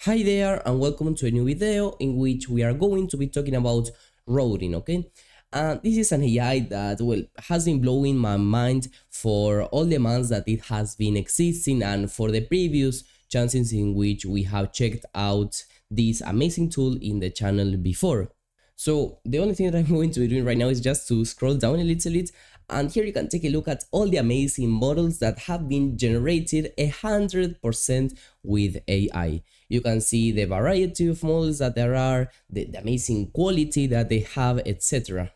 Hi there and welcome to a new video in which we are going to be talking about Rodin, okay? And this is an AI that, well, has been blowing my mind for all the months that it has been existing and for the previous chances in which we have checked out this amazing tool in the channel before. So the only thing that I'm going to be doing right now is just to scroll down a little bit, and here you can take a look at all the amazing models that have been generated 100% with AI. You can see the variety of models that there are, the amazing quality that they have, etc.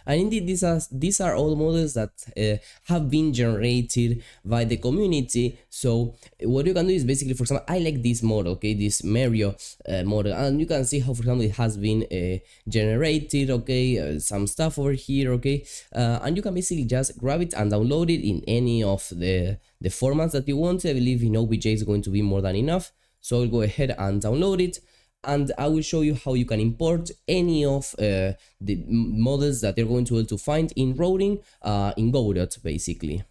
And indeed, these are all models that have been generated by the community. So what you can do is basically, for example, I like this model, okay, this Mario model, and you can see how, for example, it has been generated, okay, some stuff over here, okay, and you can basically just grab it and download it in any of the formats that you want. I believe in OBJ is going to be more than enough, so I'll go ahead and download it. And I will show you how you can import any of the models that you're going to be able to find in Rodin in Godot, basically.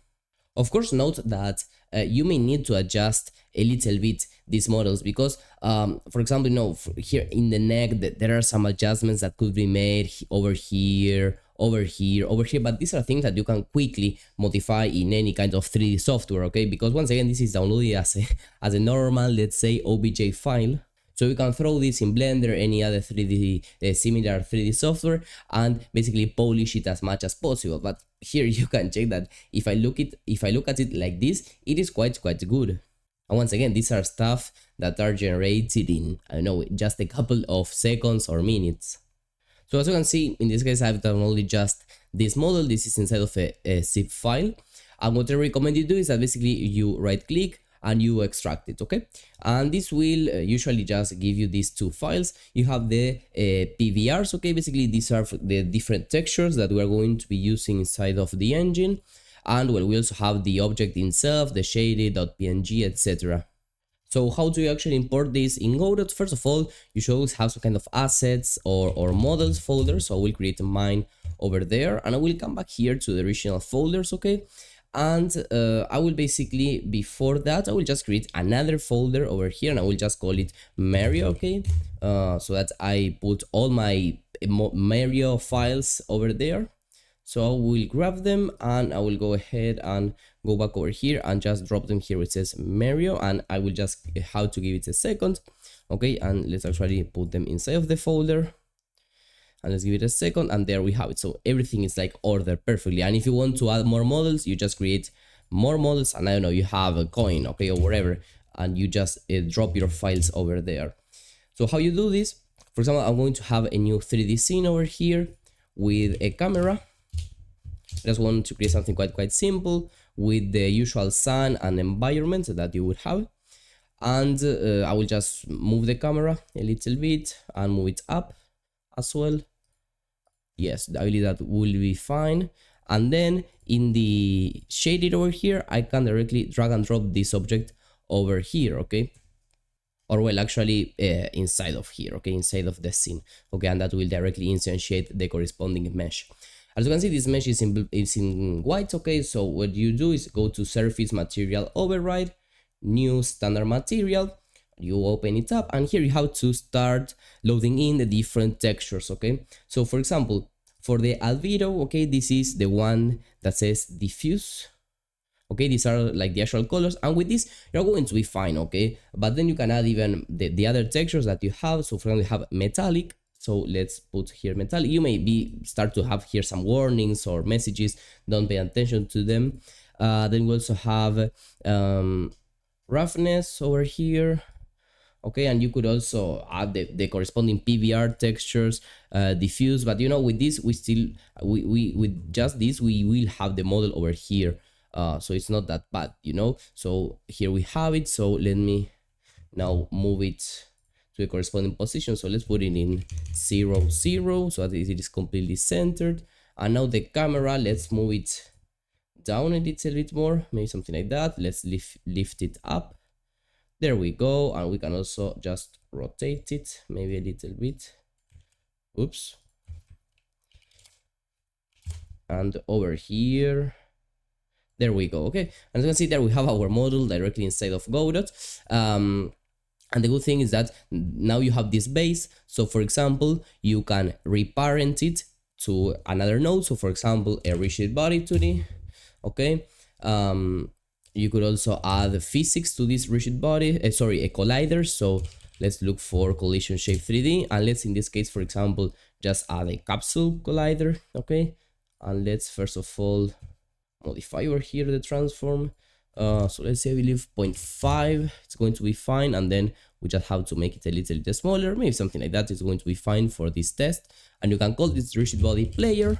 Of course, note that you may need to adjust a little bit these models because, for example, here in the neck, there are some adjustments that could be made over here, over here, but these are things that you can quickly modify in any kind of 3D software, okay? Because once again, this is downloaded as a normal, let's say, OBJ file. So you can throw this in Blender, any other 3D similar 3D software, and basically polish it as much as possible. But here you can check that if I look at it like this, it is quite good. And once again, these are stuff that are generated in, I don't know, just a couple of seconds or minutes. So as you can see, in this case, I've downloaded just this model. This is inside of a zip file. And what I recommend you do is that basically you right click and you extract it, okay? And this will usually just give you these two files. You have the PVRs, okay? Basically, these are the different textures that we are going to be using inside of the engine. And well, we also have the object itself, the shaded.png, etc. So how do you actually import this in Godot? First of all, you should always have some kind of assets or models folder. So I will create mine over there, and I will come back here to the original folders, okay? And I will basically, before that, I will just create another folder over here, and I will just call it Mario, okay? So that I put all my Mario files over there. So I will grab them and I will go ahead and go back over here and just drop them here. It says Mario, and I will just have to give it a second, okay? And let's actually put them inside of the folder. And let's give it a second, and there we have it. So everything is like ordered perfectly. And if you want to add more models, you just create more models, and I don't know, you have a coin, okay, or whatever, and you just drop your files over there. So how you do this? For example, I'm going to have a new 3D scene over here with a camera. I just want to create something quite simple with the usual sun and environment that you would have. And I will just move the camera a little bit and move it up as well. Yes, I believe that will be fine. And then in the shaded over here, I can directly drag and drop this object over here, okay? Or well, actually inside of here, okay, inside of the scene, okay, and that will directly instantiate the corresponding mesh. As you can see, this mesh is in white, okay? So what you do is go to Surface Material Override, New Standard Material. You open it up, and here you have to start loading in the different textures, okay? So for example, for the albedo, okay, this is the one that says diffuse, okay? These are like the actual colors, and with this you're going to be fine, okay? But then you can add even the other textures that you have. So for example, you have metallic. So let's put here metallic. You may start to have here some warnings or messages, don't pay attention to them. Then we also have roughness over here. Okay, and you could also add the corresponding PVR textures, diffuse, but you know, with this with just this we will have the model over here, so it's not that bad, you know. So here we have it. So let me now move it to the corresponding position. So let's put it in 0, 0, so that it is completely centered. And now the camera, let's move it down a little bit more, maybe something like that. Let's lift it up. There we go, and we can also just rotate it maybe a little bit. Oops. And over here, there we go. Okay, and as you can see, there we have our model directly inside of Godot. And the good thing is that now you have this base. So for example, you can reparent it to another node. So for example, a rigid body 2D. Okay. You could also add physics to this rigid body, sorry, a collider. So let's look for collision shape 3D, and let's, in this case, for example, just add a capsule collider. Okay, and let's first of all modify over here the transform. So let's say we leave 0.5, it's going to be fine, and then we just have to make it a little bit smaller, maybe something like that is going to be fine for this test. And you can call this rigid body player.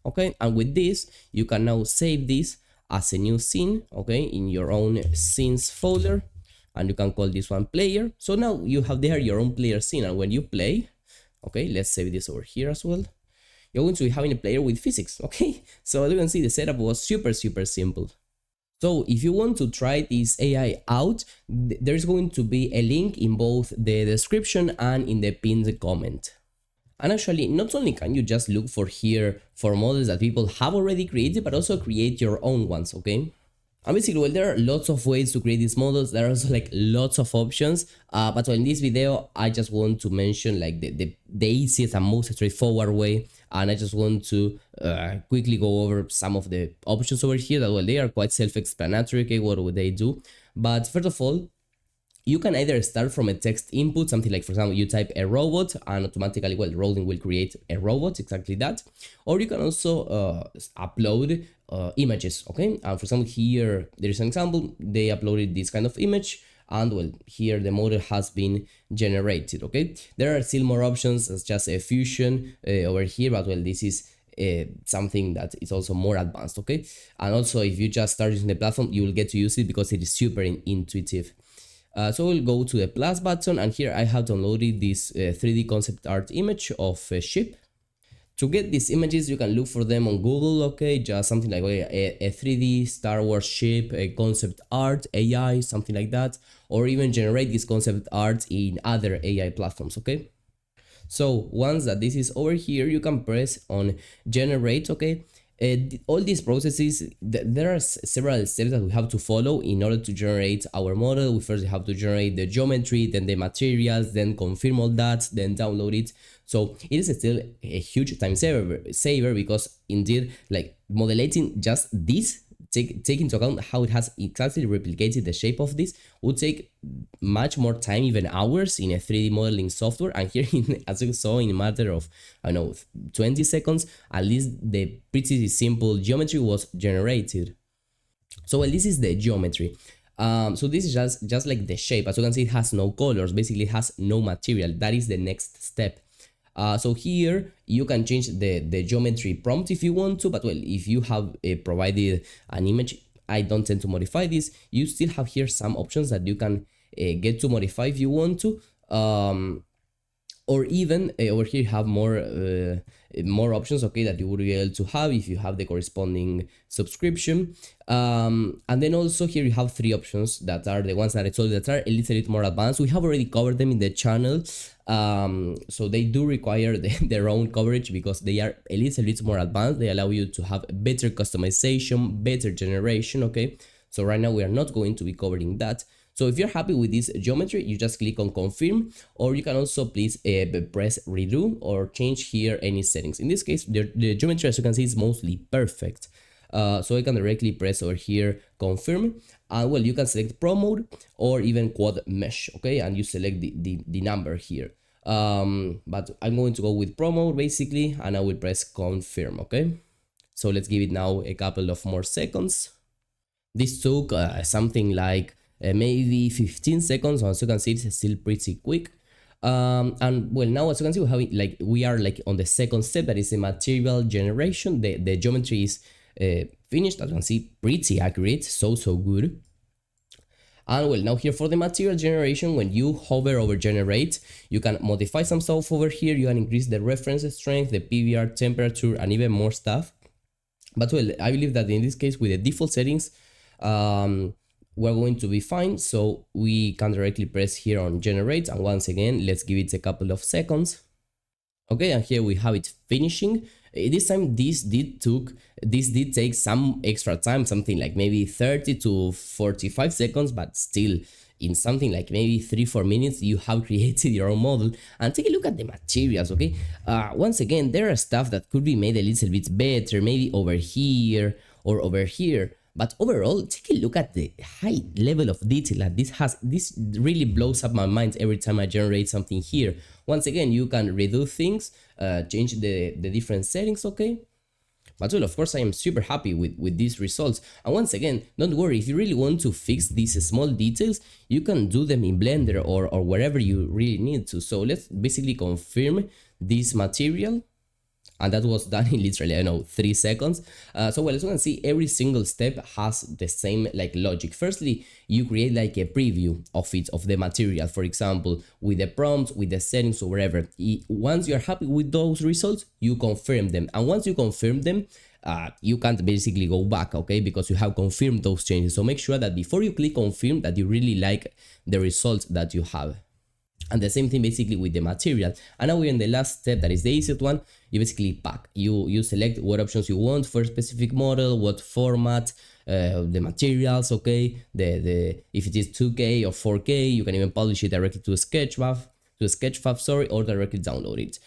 Okay, and with this you can now save this as a new scene, okay, in your own scenes folder, and you can call this one player. So now you have there your own player scene, and when you play, okay, let's save this over here as well, you're going to be having a player with physics. Okay, so as you can see, the setup was super simple. So if you want to try this AI out, there's going to be a link in both the description and in the pinned comment. And actually, not only can you just look for here for models that people have already created, but also create your own ones, okay? And basically, well, there are lots of ways to create these models. There are also like lots of options. But in this video, I just want to mention like the easiest and most straightforward way. And I just want to quickly go over some of the options over here that, well, they are quite self-explanatory, okay, what would they do? But first of all, you can either start from a text input, something like, for example, you type a robot and automatically, well, Rodin will create a robot, exactly that. Or you can also upload images, okay? And for example, here, there's an example, they uploaded this kind of image, and well, here the model has been generated, okay? There are still more options, as just a fusion over here, but well, this is something that is also more advanced, okay? And also, if you just start using the platform, you will get to use it because it is super intuitive. So we'll go to the plus button, and here I have downloaded this 3D concept art image of a ship. To get these images, you can look for them on Google, okay, just something like a 3D Star Wars ship, a concept art, AI, something like that, or even generate this concept art in other AI platforms, okay? So once that this is over here, you can press on generate, okay? All these processes, there are several steps that we have to follow in order to generate our model. We first have to generate the geometry, then the materials, then confirm all that, then download it. So it is still a huge time saver because indeed, like modeling just this, take into account how it has exactly replicated the shape of this, would take much more time, even hours, in a 3D modeling software. And here, as you saw, in a matter of, I don't know, 20 seconds, at least the pretty simple geometry was generated. So well, this is the geometry. So this is just like the shape. As you can see, it has no colors, basically it has no material. That is the next step. So here you can change the geometry prompt if you want to, but well, if you have provided an image, I don't tend to modify this. You still have here some options that you can get to modify if you want to. Or even over here you have more options, okay, that you would be able to have if you have the corresponding subscription. And then also here you have 3 options that are the ones that I told you that are a little bit more advanced. We have already covered them in the channel, so they do require their own coverage because they are a little bit more advanced. They allow you to have better customization, better generation, okay? So right now we are not going to be covering that. So if you're happy with this geometry, you just click on confirm, or you can also please press redo or change here any settings. In this case, the geometry, as you can see, is mostly perfect. So I can directly press over here confirm, and well, you can select pro mode or even quad mesh, okay, and you select the number here. But I'm going to go with pro mode basically, and I will press confirm, okay? So let's give it now a couple of more seconds. This took something like maybe 15 seconds. As you can see, it's still pretty quick. And well, now as you can see, we are on the second step, that is the material generation. The geometry is finished. As you can see, pretty accurate, so good. And well, now here for the material generation, when you hover over generate, you can modify some stuff over here. You can increase the reference strength, the PBR temperature, and even more stuff. But well, I believe that in this case, with the default settings, we're going to be fine. So we can directly press here on generate, and once again, let's give it a couple of seconds. Okay, and here we have it finishing. This time this did take some extra time, something like maybe 30 to 45 seconds, but still in something like maybe 3-4 minutes you have created your own model. And take a look at the materials, okay? Once again, there are stuff that could be made a little bit better, maybe over here or over here. But overall, take a look at the high level of detail that this really blows up my mind every time I generate something here. Once again, you can redo things, change the different settings, okay? But well, of course, I am super happy with these results. And once again, don't worry, if you really want to fix these small details, you can do them in Blender or wherever you really need to. So let's basically confirm this material. And that was done in literally, I don't know, 3 seconds. So well, as you can see, every single step has the same like logic. Firstly, you create like a preview of it, of the material, for example, with the prompts, with the settings or wherever. Once you're happy with those results, you confirm them. And once you confirm them, you can't basically go back, okay, because you have confirmed those changes. So make sure that before you click confirm that you really like the results that you have. And the same thing basically with the material. And now we're in the last step, that is the easiest one. You basically pack. You select what options you want for a specific model, what format, the materials, okay. The if it is 2K or 4K, you can even publish it directly to a Sketchfab, sorry, or directly download it.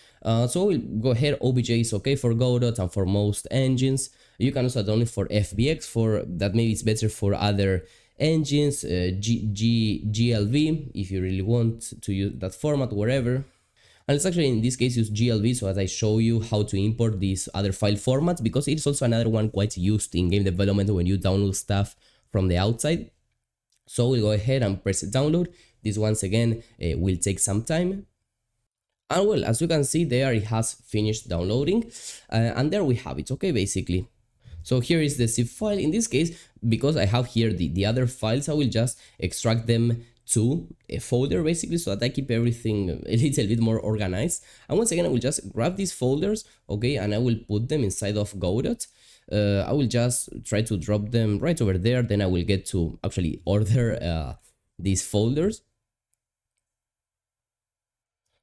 So we'll go ahead. OBJ is okay for Godot and for most engines. You can also download for FBX, for that maybe it's better for other engines, GLV if you really want to use that format, wherever. And let's actually in this case use GLV, so as I show you how to import these other file formats, because it's also another one quite used in game development when you download stuff from the outside. So we'll go ahead and press download. This once again will take some time. And well, as you can see there, it has finished downloading, and there we have it, okay, basically. So here is the zip file. In this case, because I have here the other files, I will just extract them to a folder basically, so that I keep everything a little bit more organized. And once again, I will just grab these folders, okay, and I will put them inside of Godot. I will just try to drop them right over there. Then I will get to actually order these folders.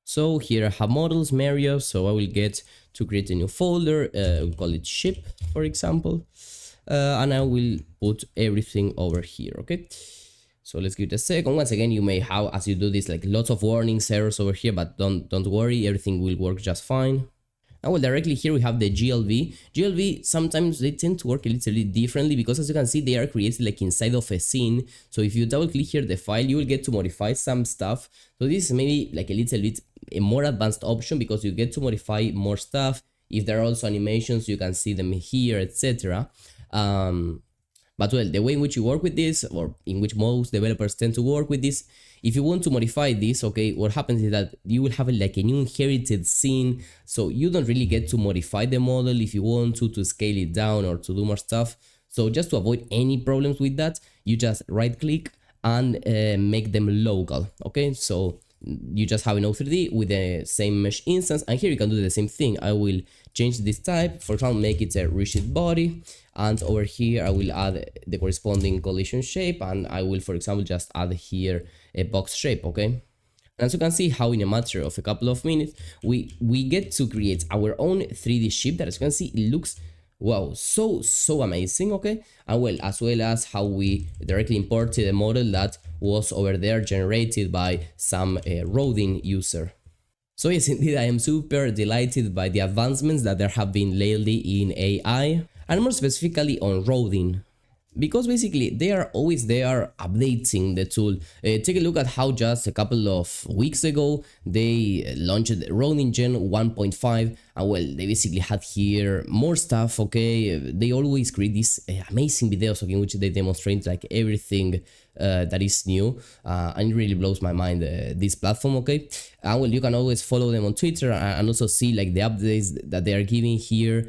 So here I have models, Mario, so I will get to create a new folder, we'll call it ship, for example, and I will put everything over here, okay? So let's give it a second. Once again, you may have, as you do this, like lots of warnings, errors over here, but don't worry, everything will work just fine. And well, directly here we have the GLV. GLV, sometimes they tend to work a little bit differently, because as you can see, they are created like inside of a scene. So if you double click here the file, you will get to modify some stuff. So this is maybe like a little bit a more advanced option, because you get to modify more stuff. If there are also animations, you can see them here, etc. But well, the way in which you work with this, or in which most developers tend to work with this, if you want to modify this, okay, what happens is that you will have like a new inherited scene, so you don't really get to modify the model if you want to scale it down or to do more stuff. So just to avoid any problems with that, you just right click and make them local, okay? So you just have an O3D with the same mesh instance, and here you can do the same thing. I will change this type, for example, make it a rigid body, and over here I will add the corresponding collision shape, and I will, for example, just add here a box shape, okay? And as you can see how in a matter of a couple of minutes we get to create our own 3D ship that, as you can see, it looks wow, so amazing, okay? And well as how we directly imported a model that was over there generated by some Rodin user. So yes, indeed, I am super delighted by the advancements that there have been lately in AI, and more specifically on Rodin, because basically they are always there updating the tool. Take a look at how just a couple of weeks ago they launched Rodin Gen 1.5, and well, they basically had here more stuff, okay? They always create these amazing videos, okay, in which they demonstrate like everything that is new, and it really blows my mind, this platform, okay? And well, you can always follow them on Twitter and also see like the updates that they are giving here,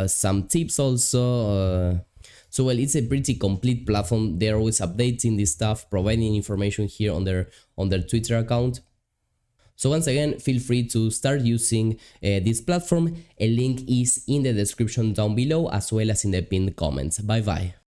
some tips also. So well, it's a pretty complete platform. They're always updating this stuff, providing information here on their Twitter account. So once again, feel free to start using this platform. A link is in the description down below, as well as in the pinned comments. Bye bye.